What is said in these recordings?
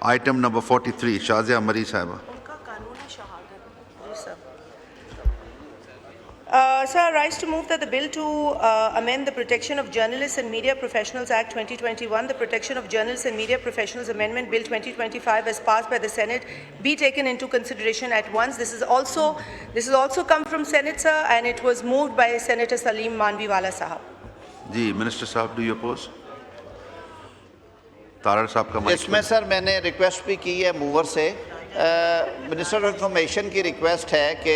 Item number 43, Shazia Mari Sahaba. Sir, I rise to move that the bill to amend the Protection of Journalists and Media Professionals Act 2021, the Protection of Journalists and Media Professionals Amendment Bill 2025, as passed by the Senate, be taken into consideration at once. This is also come from Senate, sir, and it was moved by Senator Salim Manviwala Sahab. Ji, Minister Sahab, do you oppose? Tarar साहब का mic. इसमें sir मैंने request भी की है mover से, minister of information की request है कि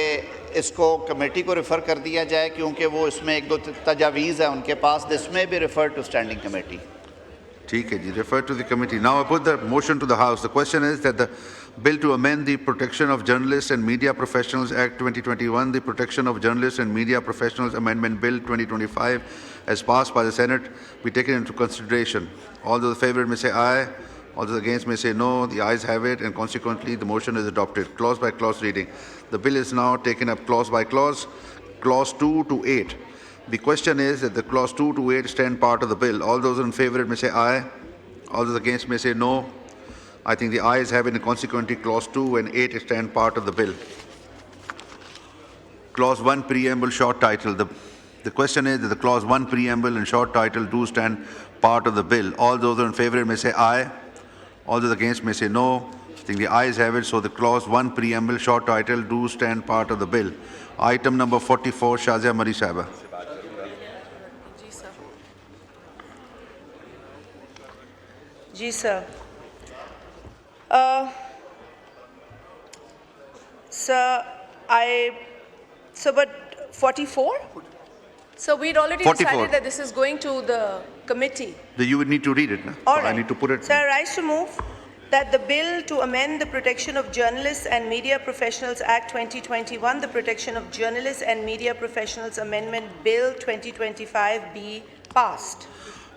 इसको कमेटी को रेफ़र कर दिया जाए, क्योंकि वो इसमें एक दो तजावीज़ है उनके पास। दिस में भी रेफर टू स्टैंडिंग कमेटी। ठीक है जी, refer to the committee. Now I put the motion to the House. The question is that the bill to amend the Protection of Journalists and Media Professionals Act 2021, the Protection of Journalists and Media Professionals Amendment Bill 2025, as passed by the Senate, be taken into consideration. All those in favor may say aye. All those against may say no. The ayes have it, and consequently the motion is adopted. Clause by clause reading. The bill is now taken up clause by clause, clause 2 to 8. The question is that the clause 2 to 8 stand part of the bill. All those in favor may say aye. All those against may say no. I think the ayes have it, and consequently clause 2 and 8 stand part of the bill. Clause 1 preamble short title. The question is that the clause 1 preamble and short title do stand part of the bill. All those in favor may say aye. All those against may say no. I think the ayes have it, so the clause 1 preamble short title do stand part of the bill. Item number 44, Shazia Mari Sahaba. Ji, sir. Sir, but 44? So we'd already 44. decided that this is going to the committee. You would need to read it. No? All So right. I need to put it. Sir, I rise to move that the bill to amend the Protection of Journalists and Media Professionals Act 2021, the Protection of Journalists and Media Professionals Amendment Bill 2025 be passed.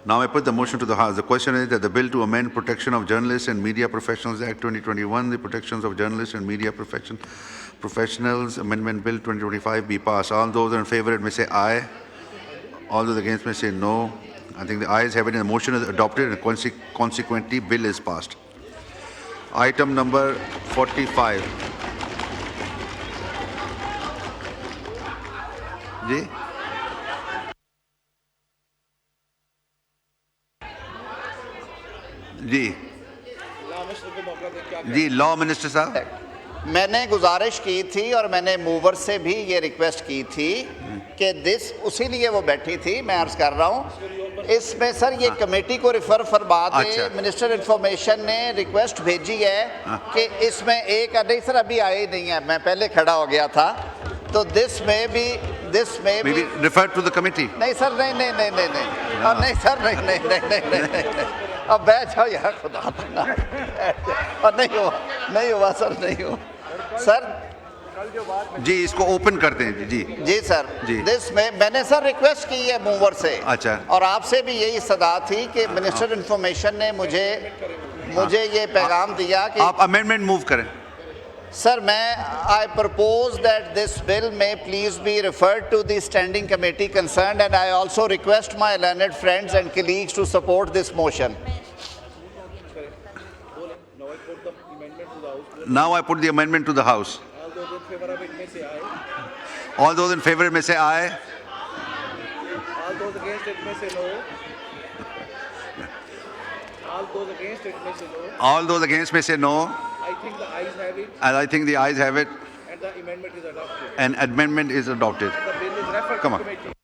Now I put the motion to the House. The question is that the bill to amend Protection of Journalists and Media Professionals Act 2021, the Protections of Journalists and Media Professionals Amendment Bill 2025 be passed. All those in favor may say aye. All those against may say no. I think the ayes have it, and the motion is adopted, and consequently bill is passed. Item number 45. Ji ji ji law minister साहब, मैंने गुजारिश की थी और मैंने mover से भी ये रिक्वेस्ट की थी कि दिस, उसी लिए वो बैठी थी, मैं अर्ज कर रहा हूँ। इसमें सर ये कमेटी को रिफर फरमा दे। अच्छा। मिनिस्टर इंफॉर्मेशन ने रिक्वेस्ट भेजी है कि इसमें एक, नहीं सर अभी आए ही नहीं है, मैं पहले खड़ा हो गया था, तो दिस में भी maybe refer to the committee. नहीं सर, नहीं नहीं नहीं नहीं नहीं और नहीं सर, नहीं नहीं नहीं नहीं नहीं नहीं अब बैठ जाओ यार, खुदा और नहीं हुआ सर, नहीं हुआ सर जी, इसको ओपन करते हैं जी जी सर जी। दिस में मैंने सर रिक्वेस्ट की है मूवर से। अच्छा। और आपसे भी यही सदा थी कि मिनिस्टर इंफॉर्मेशन ने मुझे ये पैगाम दिया कि आप अमेंडमेंट मूव करें। सर मैं I propose that this bill में please be referred to the standing committee concerned, and I also request my learned friends and colleagues to support this motion. Now I put the amendment to the House. All those in favor may say aye. All those against it may say no. All those against it may say no. All those against may say no. I think the ayes have it, And I think the ayes have it, and the amendment is adopted. and amendment is adopted. The bill is referred Come to on. committee.